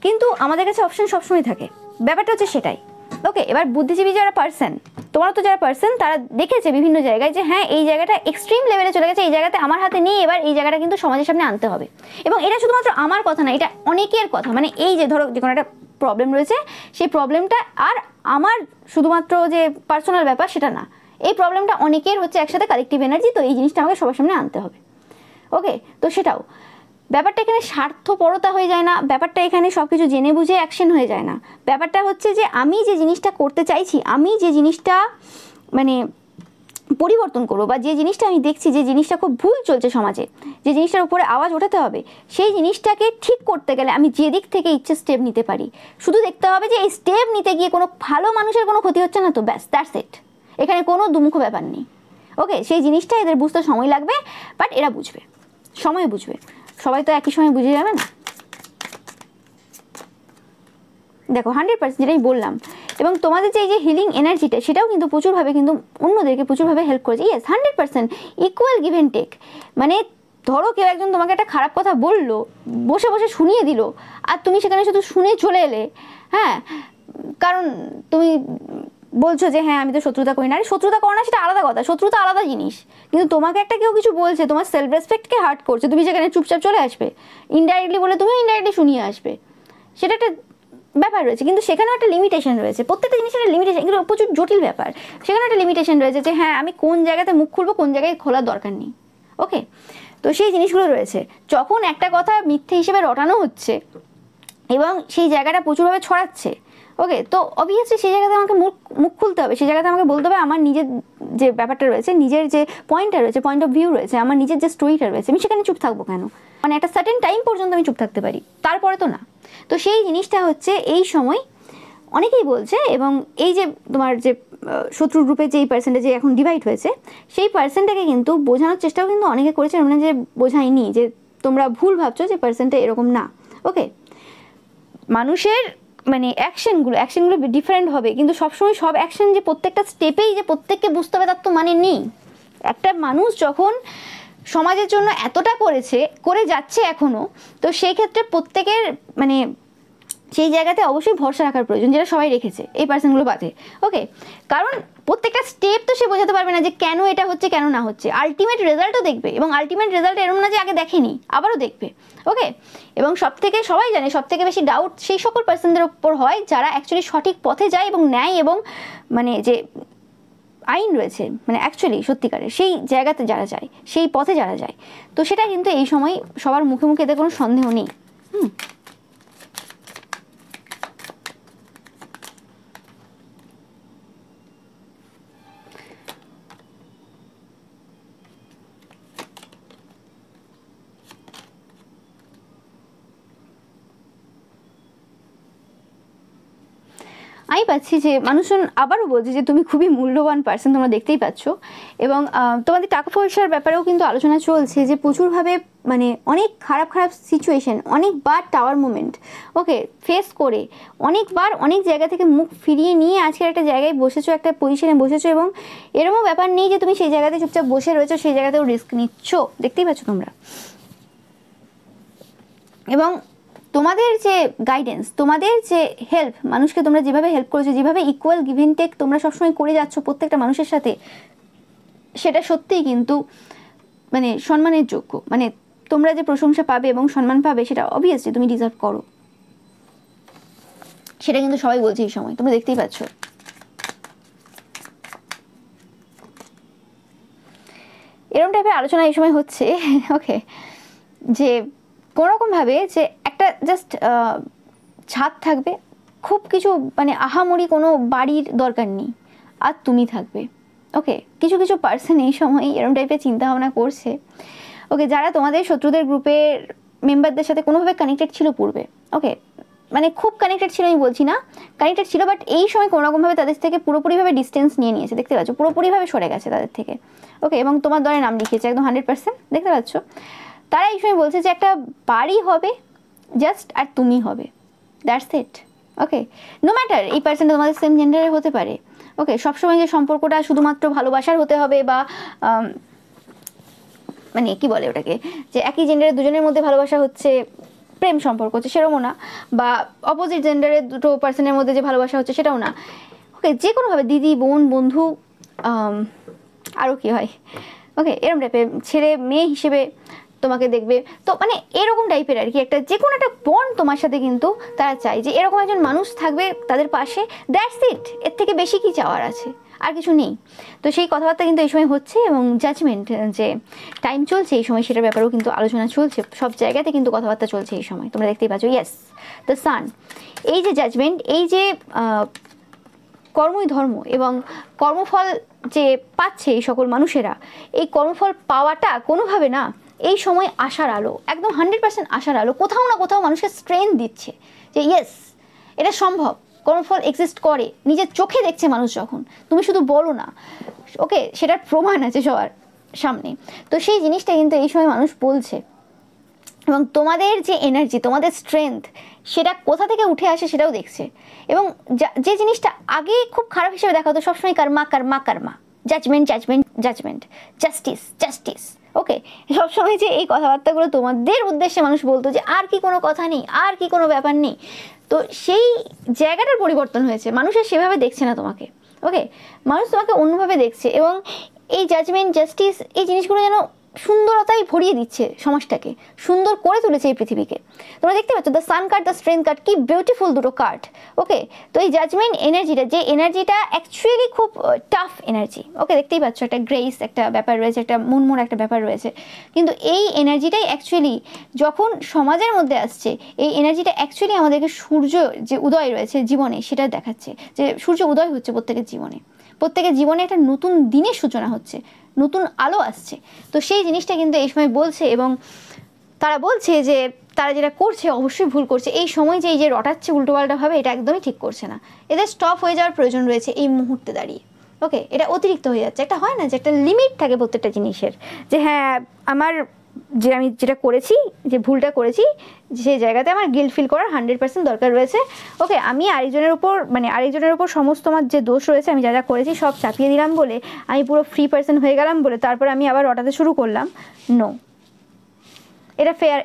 S1: কিন্তু আমাদের কাছে অপশন সবসময় থাকে, ব্যাপারটা হচ্ছে সেটাই। ওকে, এবার বুদ্ধিজীবী যারা পার্সন, তোমার তো যারা পার্সন, তারা দেখেছে বিভিন্ন জায়গায় যে হ্যাঁ এই জায়গাটা এক্সট্রিম লেভেলে চলে গেছে, এই জায়গাতে আমার হাতে নেই, এবার এই জায়গাটা কিন্তু সমাজের সামনে আনতে হবে। এবং এটা শুধুমাত্র আমার কথা না, এটা অনেকের কথা, মানে এই যে ধরো যে কোনো একটা প্রবলেম রয়েছে, সেই প্রবলেমটা আর আমার শুধুমাত্র যে পার্সোনাল ব্যাপার সেটা না, এই প্রবলেমটা অনেকের হচ্ছে একসাথে কালেকটিভ এনার্জি, তো এই জিনিসটা আমাকে সবার সামনে আনতে হবে। ওকে, তো সেটাও ব্যাপারটা এখানে স্বার্থপরতা হয়ে যায় না, ব্যাপারটা এখানে সব কিছু জেনে বুঝে অ্যাকশন হয়ে যায় না। ব্যাপারটা হচ্ছে যে আমি যে জিনিসটা করতে চাইছি, আমি যে জিনিসটা মানে পরিবর্তন করবো, বা যে জিনিসটা আমি দেখছি যে জিনিসটা খুব ভুল চলছে সমাজে, যে জিনিসটার উপরে আওয়াজ ওঠাতে হবে, সেই জিনিসটাকে ঠিক করতে গেলে আমি যে দিক থেকে ইচ্ছে স্টেপ নিতে পারি, শুধু দেখতে হবে যে এই স্টেপ নিতে গিয়ে কোনো ভালো মানুষের কোনো ক্ষতি হচ্ছে না, তো ব্যাস দ্যাটস ইট, এখানে কোনো দুমুখ ব্যাপার নেই। ওকে, সেই জিনিসটা এদের বুঝতে সময় লাগবে, বাট এরা বুঝবে, সময় বুঝবে, সবাই তো একই সময় বুঝে যাবে না। দেখো 100% যেটাই বললাম, এবং তোমাদের যে এই যে হিলিং এনার্জিটা, সেটাও কিন্তু প্রচুরভাবে কিন্তু অন্যদেরকে প্রচুরভাবে হেল্প করেছে। Yes, 100% equal give and take. মানে ধরো কেউ একজন তোমাকে একটা খারাপ কথা বললো, বসে বসে শুনিয়ে দিল, আর তুমি সেখানে শুধু শুনে চলে এলে, হ্যাঁ, কারণ তুমি বলছো যে হ্যাঁ আমি তো শত্রুতা করি না, আরে শত্রুতা করো না সেটা আলাদা কথা, শত্রুতা আলাদা জিনিস, কিন্তু তোমাকে একটা কেউ কিছু বলছে, তোমার সেলফ রেসপেক্টকে হার্ট করছে, তুমি সেখানে চুপচাপ চলে আসবে, ইনডাইরেক্টলি বলে তুমি ইনডাইরেক্টলি শুনিয়ে আসবে, সেটা একটা ব্যাপার রয়েছে। কিন্তু সেখানেও একটা লিমিটেশন রয়েছে, প্রত্যেকটা জিনিসের একটা লিমিটেশন, এগুলো প্রচুর জটিল ব্যাপার। সেখানে একটা লিমিটেশন রয়েছে যে হ্যাঁ আমি কোন জায়গাতে মুখ খুলবো, কোন জায়গায় খোলার দরকার নেই। ওকে, তো সেই জিনিসগুলো রয়েছে। যখন একটা কথা মিথ্যে হিসেবে রটানো হচ্ছে এবং সেই জায়গাটা প্রচুরভাবে ছড়াচ্ছে, ওকে, তো অবভিয়াসলি সেই জায়গাতে আমাকে মুখ খুলতে হবে, সেই জায়গাতে আমাকে বলতে হবে আমার নিজের যে ব্যাপারটা রয়েছে, নিজের যে পয়েন্টটা রয়েছে, পয়েন্ট অফ ভিউ রয়েছে, আমার নিজের যে স্টোরিটা রয়েছে, আমি সেখানে চুপ থাকবো কেন? মানে একটা সার্টেন টাইম পর্যন্ত আমি চুপ থাকতে পারি, তারপরে তো না। তো সেই জিনিসটা হচ্ছে এই সময় অনেকেই বলছে, এবং এই যে তোমার যে শত্রু গ্রুপের যে এই পার্সেন্টেজে এখন ডিভাইড হয়েছে, সেই পার্সেন্টটাকে কিন্তু বোঝানোর চেষ্টাও কিন্তু অনেকে করেছে, মানে যে বোঝায়নি, যে তোমরা ভুল ভাবছো যে পার্সেন্টটা এরকম না। ওকে, মানুষের মানে অ্যাকশনগুলো ডিফারেন্ট হবে, কিন্তু সবসময় সব অ্যাকশন যে প্রত্যেকটা স্টেপেই যে প্রত্যেককে বুঝতে হবে তার তো মানে নেই। একটা মানুষ যখন সমাজের জন্য এতটা করে যাচ্ছে এখনও, তো সেই ক্ষেত্রে প্রত্যেকের মানে সেই জায়গাতে অবশ্যই ভরসা রাখার প্রয়োজন, যেটা সবাই রেখেছে এই পার্সনগুলো বাদে। ওকে, কারণ প্রত্যেকটা স্টেপ তো সে বোঝাতে পারবে না যে কেন এটা হচ্ছে কেন না হচ্ছে, আলটিমেট রেজাল্টও দেখবে, এবং আলটিমেট রেজাল্ট এরকম না যে আগে দেখেনি আবারও দেখবে। ওকে, এবং সবথেকে সবাই জানে সবথেকে বেশি ডাউট সেই সকল পার্সনদের ওপর হয় যারা অ্যাকচুয়ালি সঠিক পথে যায় এবং ন্যায় এবং মানে যে আইন রয়েছে, মানে অ্যাকচুয়ালি সত্যিকারের সেই জায়গাতে যারা যায়, সেই পথে যারা যায়। তো সেটা কিন্তু এই সময় সবার মুখে মুখে এতে কোনো সন্দেহ নেই। আমি পাচ্ছি যে মানুষজন আবারও বলছে যে তুমি খুবই মূল্যবান পার্সন, তোমরা দেখতেই পাচ্ছ, এবং তোমাদের টাকা পয়সার ব্যাপারেও কিন্তু আলোচনা চলছে যে প্রচুরভাবে মানে অনেক খারাপ খারাপ সিচুয়েশন, অনেকবার টাওয়ার মুভমেন্ট ওকে ফেস করে, অনেকবার অনেক জায়গা থেকে মুখ ফিরিয়ে নিয়ে আজকের একটা জায়গায় বসেছো, একটা পজিশনে বসেছো, এবং এরকমও ব্যাপার নেই যে তুমি সেই জায়গাতে চুপচাপ বসে রয়েছো, সেই জায়গাতেও রিস্ক নিচ্ছ, দেখতেই পাচ্ছ তোমরা। এবং তোমাদের যে গাইডেন্স, তোমাদের যে হেল্প, মানুষকে তোমরা যেভাবে হেল্প করেছো, যেভাবে ইকুয়াল গিভ এন্ড টেক তোমরা সবসময় করে যাচ্ছ প্রত্যেকটা মানুষের সাথে, সেটা সত্যিই কিন্তু মানে সম্মানের যোগ্য। মানে তোমরা যে প্রশংসা পাবে এবং সম্মান পাবে সেটা অবভিয়াসলি তুমি ডিজার্ভ করো, সেটা কিন্তু সবাই বলছে এই সময়, তোমরা দেখতেই পাচ্ছ। এরকম টাইপের আলোচনা এই সময় হচ্ছে। ওকে, যে কোনোরকমভাবে যে একটা জাস্ট ছাদ থাকবে, খুব কিছু মানে আহামরি কোনো বাড়ির দরকার নেই, আর তুমি থাকবে। ওকে, কিছু কিছু পার্সন এই সময় এরকম টাইপের চিন্তাভাবনা করছে। ওকে, যারা তোমাদের শত্রুদের গ্রুপের মেম্বারদের সাথে কোনোভাবে কানেক্টেড ছিল পূর্বে, ওকে, মানে খুব কানেক্টেড ছিল আমি বলছি না, কানেক্টেড ছিল, বাট এই সময় কোনোরকমভাবে তাদের থেকে পুরোপুরিভাবে ডিস্টেন্স নিয়ে নিয়েছে, দেখতে পাচ্ছ, পুরোপুরিভাবে সরে গেছে তাদের থেকে। ওকে, এবং তোমার দলে নাম লিখিয়েছে একদম 100%, দেখতে পাচ্ছ। তারা এই সময় বলছে যে একটা বাড়ি হবে জাস্ট, আর তুমি হবে, that's it. Okay, no matter এই পার্সনটা তোমাদের সেম জেন্ডারের হতে পারে। ওকে, সবসময় যে সম্পর্কটা শুধুমাত্র ভালোবাসার হতে হবে, বা মানে কি বলে ওটাকে, যে একই জেন্ডারের দুজনের মধ্যে ভালোবাসা হচ্ছে প্রেম সম্পর্ক হচ্ছে, সেরকমও না, বা অপোজিট জেন্ডারের দুটো পার্সনের মধ্যে যে ভালোবাসা হচ্ছে সেটাও না। ওকে, যে কোনোভাবে দিদি বোন বন্ধু আরও কি হয়, ওকে, এরকম টাইপের ছেলে মেয়ে হিসেবে তোমাকে দেখবে, তো মানে এরকম টাইপের আর কি, একটা যে কোনো একটা বন্ড তোমার সাথে কিন্তু তারা চায়, যে এরকম একজন মানুষ থাকবে তাদের পাশে, দ্যাটস ইট, এর থেকে বেশি কি চাওয়ার আছে, আর কিছু নেই। তো সেই কথাবার্তা কিন্তু এই সময় হচ্ছে, এবং জাজমেন্ট যে টাইম চলছে এই সময় সেটার ব্যাপারেও কিন্তু আলোচনা চলছে, সব জায়গাতে কিন্তু কথাবার্তা চলছে এই সময়, তোমরা দেখতেই পাচ্ছ। ইয়েস, দ্য সান, এই যে জাজমেন্ট, এই যে কর্মই ধর্ম এবং কর্মফল যে পাচ্ছে এই সকল মানুষেরা, এই কর্মফল পাওয়াটা কোনোভাবে না এই সময় আশার আলো, একদম 100% আশার আলো, কোথাও না কোথাও মানুষকে স্ট্রেংথ দিচ্ছে যে ইয়েস এটা সম্ভব, কর্মফল এক্সিস্ট করে, নিজের চোখে দেখছে মানুষ যখন, তুমি শুধু বলো না। ওকে, সেটার প্রমাণ আছে সবার সামনে। তো সেই জিনিসটা কিন্তু এই সময় মানুষ বলছে, এবং তোমাদের যে এনার্জি, তোমাদের স্ট্রেংথ, সেটা কোথা থেকে উঠে আসে সেটাও দেখছে। এবং যে জিনিসটা আগে খুব খারাপ হিসেবে দেখা হতো, সবসময় কর্মা কর্মা কর্মা, judgment judgment judgment, justice justice, okay, সবসময় যে এই কথাবার্তাগুলো তোমাদের উদ্দেশ্যে মানুষ বলতো যে আর কি কোনো কথা নেই, আর কি কোনো ব্যাপার নেই, তো সেই জায়গাটার পরিবর্তন হয়েছে, মানুষের সেভাবে দেখছে না তোমাকে। ওকে, মানুষ তোমাকে অন্যভাবে দেখছে এবং এই জাজমেন্ট, জাস্টিস, এই জিনিসগুলো যেন সুন্দরতাই ভরিয়ে দিচ্ছে সমাজটাকে, সুন্দর করে তুলেছে এই পৃথিবীকে। তোমরা দেখতে পাচ্ছ the sun card, the strength card, কি বিউটিফুল দুটো কার্ড। ওকে, তো এই জাজমেন্ট এনার্জিটা, যে এনার্জিটা অ্যাকচুয়ালি খুব টাফ এনার্জি। ওকে, দেখতেই পাচ্ছ একটা গ্রেস একটা ব্যাপার রয়েছে, একটা মনমোড়া একটা ব্যাপার রয়েছে, কিন্তু এই এনার্জিটাই অ্যাকচুয়ালি যখন সমাজের মধ্যে আসছে, এই এনার্জিটা অ্যাকচুয়ালি আমাদেরকে সূর্য যে উদয় রয়েছে জীবনে সেটা দেখাচ্ছে, যে সূর্য উদয় হচ্ছে প্রত্যেকের জীবনে, প্রত্যেকের জীবনে একটা নতুন দিনের সূচনা হচ্ছে, নতুন আলো আসছে। তো সেই জিনিসটা কিন্তু এই সময় বলছে, এবং তারা বলছে যে তারা যেটা করছে অবশ্যই ভুল করছে। এই সময় যে এই যে রটাচ্ছে উল্টোপাল্টাভাবে, এটা একদমই ঠিক করছে না। এদের স্টপ হয়ে যাওয়ার প্রয়োজন রয়েছে এই মুহূর্তে দাঁড়িয়ে। ওকে, এটা অতিরিক্ত হয়ে যাচ্ছে। একটা হয় না যে একটা লিমিট থাকে প্রত্যেকটা জিনিসের, যে হ্যাঁ আমার যে আমি যেটা করেছি, যে ভুলটা করেছি, সেই জায়গাতে আমার গিল্ট ফিল করার 100% দরকার রয়েছে। ওকে, আমি আরেকজনের উপর সমস্ত আমার যে দোষ রয়েছে, আমি যা যা করেছি সব চাপিয়ে দিলাম বলে, আমি পুরো ফ্রি পার্সন হয়ে গেলাম বলে তারপর আমি আবার রটাতে শুরু করলাম, নো, এটা ফেয়ার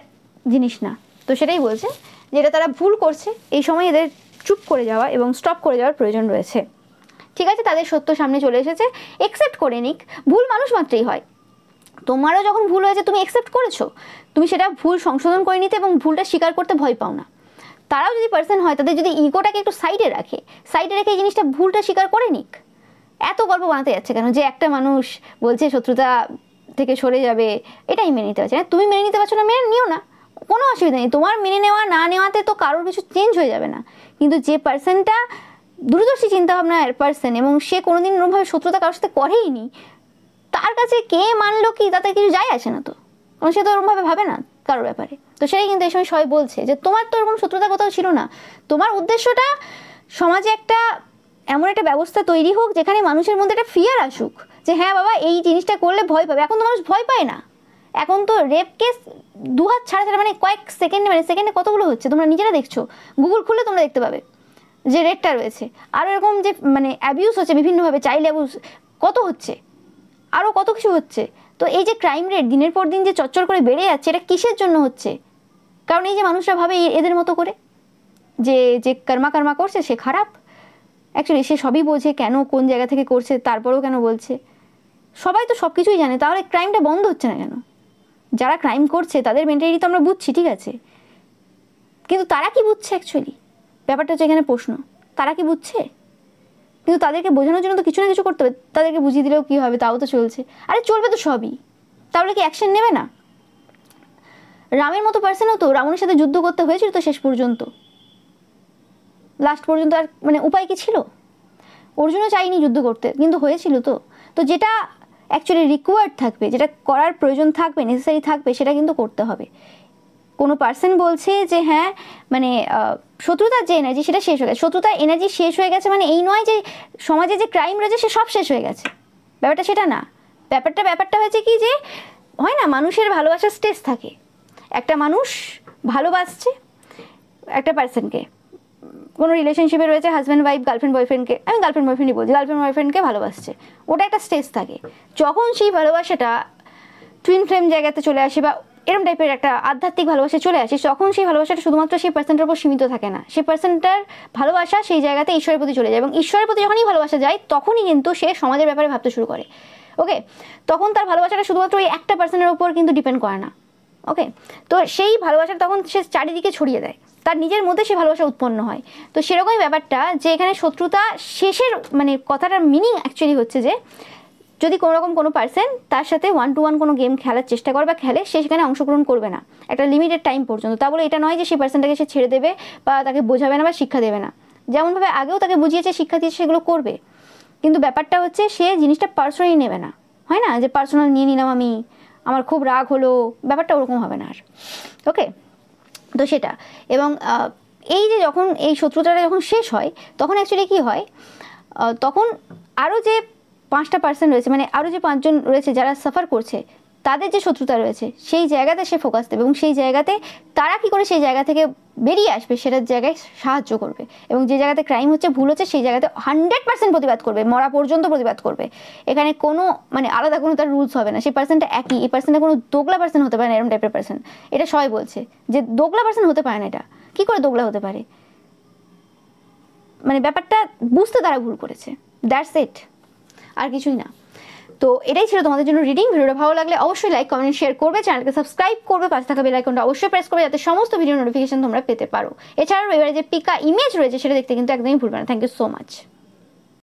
S1: জিনিস না। তো সেটাই বলছে, যেটা তারা ভুল করছে, এই সময় এদের চুপ করে যাওয়া এবং স্টপ করে যাওয়ার প্রয়োজন রয়েছে। ঠিক আছে, তাদের সত্য সামনে চলে এসেছে, একসেপ্ট করে নিক। ভুল মানুষ মাত্রই হয়, তোমারও যখন ভুল হয়েছে তুমি একসেপ্ট করেছো, তুমি সেটা ভুল সংশোধন করে নিতে এবং ভুলটা স্বীকার করতে ভয় পাও না। তারাও যদি পার্সন হয়, তাদের যদি ইগোটাকে একটু সাইডে রেখে এই জিনিসটা, ভুলটা স্বীকার করে নিক। এত গল্প বানাতে যাচ্ছে কেন যে একটা মানুষ বলছে শত্রুতা থেকে সরে যাবে, এটাই মেনে নিতে পারছে না। তুমি মেনে নিতে পারছো না, মেনে নিও না, কোনো অসুবিধা নেই। তোমার মেনে নেওয়া না নেওয়াতে তো কারোর কিছু চেঞ্জ হয়ে যাবে না। কিন্তু যে পার্সনটা দূরদর্শী চিন্তাভাবনার পার্সন এবং সে কোনোদিন ওরকমভাবে শত্রুতা কারোর সাথে করেই নি, তার কাছে কে মানলো কি তাতে কিছু যায় আসে না, তো কারণ সে তো ওরকমভাবে ভাবে না কারোর ব্যাপারে। তো সেটাই কিন্তু এই সময় সবাই বলছে যে তোমার তো ওরকম শত্রুতা কোথাও ছিল না, তোমার উদ্দেশ্যটা সমাজে একটা এমন একটা ব্যবস্থা তৈরি হোক যেখানে মানুষের মধ্যে একটা ফিয়ার আসুক, যে হ্যাঁ বাবা এই জিনিসটা করলে ভয় পাবে। এখন তো মানুষ ভয় পায় না, এখন তো রেপ কেস দুহাত ছাড়া ছাড়া, মানে কয়েক সেকেন্ডে, মানে সেকেন্ডে কতগুলো হচ্ছে তোমরা নিজেরা দেখছো, গুগল খুললে তোমরা দেখতে পাবে যে রেটটা রয়েছে। আর এরকম যে মানে অ্যাবিউস হচ্ছে বিভিন্নভাবে, চাইল্ড অ্যাবিউস কত হচ্ছে, আরও কত কিছু হচ্ছে। তো এই যে ক্রাইম রেট দিনের পর দিন যে চচ্চর করে বেড়ে যাচ্ছে, এটা কিসের জন্য হচ্ছে? কারণ এই যে মানুষরা ভাবে এদের মতো করে যে যে কর্মা করছে সে খারাপ, অ্যাকচুয়ালি সে সবই বোঝে কেন কোন জায়গা থেকে করছে, তারপরেও কেন বলছে। সবাই তো সব কিছুই জানে, তাহলে ক্রাইমটা বন্ধ হচ্ছে না কেন? যারা ক্রাইম করছে তাদের মেন্টালিটি তো আমরা বুঝছি, ঠিক আছে, কিন্তু তারা কি বুঝছে অ্যাকচুয়ালি? ব্যাপারটা হচ্ছে এখানে প্রশ্ন, তারা কি বুঝছে? কিন্তু তাদেরকে বোঝানোর জন্য তো কিছু না কিছু করতে হবে, তাদেরকে বুঝিয়ে দিলেও কী হবে, তাও তো চলছে। আরে চলবে তো সবই, তাহলে কি অ্যাকশন নেবে না? রামের মতো পার্সনও তো রাবণের সাথে যুদ্ধ করতে হয়েছিল তো শেষ পর্যন্ত, লাস্ট পর্যন্ত। আর মানে উপায় কি ছিল? অর্জুনও চাইনি যুদ্ধ করতে, কিন্তু হয়েছিল তো। তো যেটা অ্যাকচুয়ালি রিকোয়ার্ড থাকবে, যেটা করার প্রয়োজন থাকবে, নেসেসারি থাকবে, সেটা কিন্তু করতে হবে। কোনো পার্সন বলছে যে হ্যাঁ মানে শত্রুতার যে এনার্জি সেটা শেষ হয়ে গেছে, শত্রুতার এনার্জি শেষ হয়ে গেছে মানে এই নয় যে সমাজে যে ক্রাইম রয়েছে সে সব শেষ হয়ে গেছে, ব্যাপারটা সেটা না। ব্যাপারটা হয়েছে কি, যে হয় না মানুষের ভালোবাসার স্টেজ থাকে। একটা মানুষ ভালোবাসছে একটা পার্সনকে, কোনো রিলেশনশিপে রয়েছে, হাজব্যান্ড ওয়াইফ, গার্লফ্রেন্ড বয়ফ্রেন্ডকে, আমি গার্লফ্রেন্ড বয়ফ্রেন্ডই বলছি, গার্লফ্রেন্ড বয়ফ্রেন্ডকে ভালোবাসছে, ওটা একটা স্টেজ থাকে। যখন সেই ভালোবাসাটা টুইন ফ্লেম জায়গাতে চলে আসে বা এরম টাইপের একটা আধ্যাত্মিক ভালোবাসা চলে আসে, তখন সেই ভালোবাসাটা শুধুমাত্র সেই পার্সনটার উপর সীমিত থাকে না, সেই পার্সনটার ভালোবাসা সেই জায়গাতে ঈশ্বরের প্রতি চলে যায়, এবং ঈশ্বরের প্রতি যখনই ভালোবাসা যায় তখনই কিন্তু সে সমাজের ব্যাপারে ভাবতে শুরু করে। ওকে, তখন তার ভালোবাসাটা শুধুমাত্র ওই একটা পার্সনের উপর কিন্তু ডিপেন্ড করে না। ওকে, তো সেই ভালোবাসাটা তখন সে চারিদিকে ছড়িয়ে দেয়, তার নিজের মধ্যে সেই ভালোবাসা উৎপন্ন হয়। তো সেরকমই ব্যাপারটা, যে এখানে শত্রুতা শেষের মানে কথাটার মিনিং অ্যাকচুয়ালি হচ্ছে যে যদি কোনোরকম কোনো পার্সন তার সাথে 1-to-1 কোনো গেম খেলার চেষ্টা করে বা খেলে, সে সেখানে অংশগ্রহণ করবে না একটা লিমিটেড টাইম পর্যন্ত। তা বলে এটা নয় যে সেই পার্সনটাকে সে ছেড়ে দেবে বা তাকে বোঝাবে না বা শিক্ষা দেবে না, যেমনভাবে আগেও তাকে বুঝিয়েছে, শিক্ষা দিয়েছে, সেগুলো করবে। কিন্তু ব্যাপারটা হচ্ছে সে জিনিসটা পার্সোনালি নেবে না, হয় না যে পার্সোনাল নিয়ে নিলাম আমি, আমার খুব রাগ হলো, ব্যাপারটা ওরকম হবে না আর। ওকে, তো সেটা। এবং এই যে যখন এই শত্রুতাটা যখন শেষ হয় তখন অ্যাকচুয়ালি কী হয়, তখন আরও যে 5টা পার্সন রয়েছে, মানে আরও যে 5 জন রয়েছে যারা সাফার করছে, তাদের যে শত্রুতা রয়েছে সেই জায়গাতে সে ফোকাস দেবে, এবং সেই জায়গাতে তারা কি করে সেই জায়গা থেকে বেরিয়ে আসবে সেটার জায়গায় সাহায্য করবে, এবং যে জায়গাতে ক্রাইম হচ্ছে, ভুল হচ্ছে, সেই জায়গাতে 100% প্রতিবাদ করবে, মরা পর্যন্ত প্রতিবাদ করবে। এখানে কোনো মানে আলাদা কোনো তার রুলস হবে না, সেই পার্সনটা একই, এই পার্সনটা কোনো দোগলা পার্সন হতে পারে না, এরকম টাইপের পার্সন। এটা সবাই বলছে যে দোগলা পার্সন হতে পারে না, এটা কী করে দোগলা হতে পারে? মানে ব্যাপারটা বুঝতে তারা ভুল করেছে। দ্যাটস ইট, আর কিছুই না। তো এটাই ছিল তোমাদের জন্য রিডিং। ভিডিওটা ভালো লাগলে অবশ্যই লাইক কমেন্ট শেয়ার করবে, চ্যানেলকে সাবস্ক্রাইব করবে, পাশে থাকা বেল আইকনটা অবশ্যই প্রেস করবে যাতে সমস্ত ভিডিও নোটিফিকেশন তোমরা পেতে পারো। এছাড়াও এবারে যে পিকা ইমেজ রয়েছে সেটা দেখতে কিন্তু একদমই ভুলবে না। Thank you so much.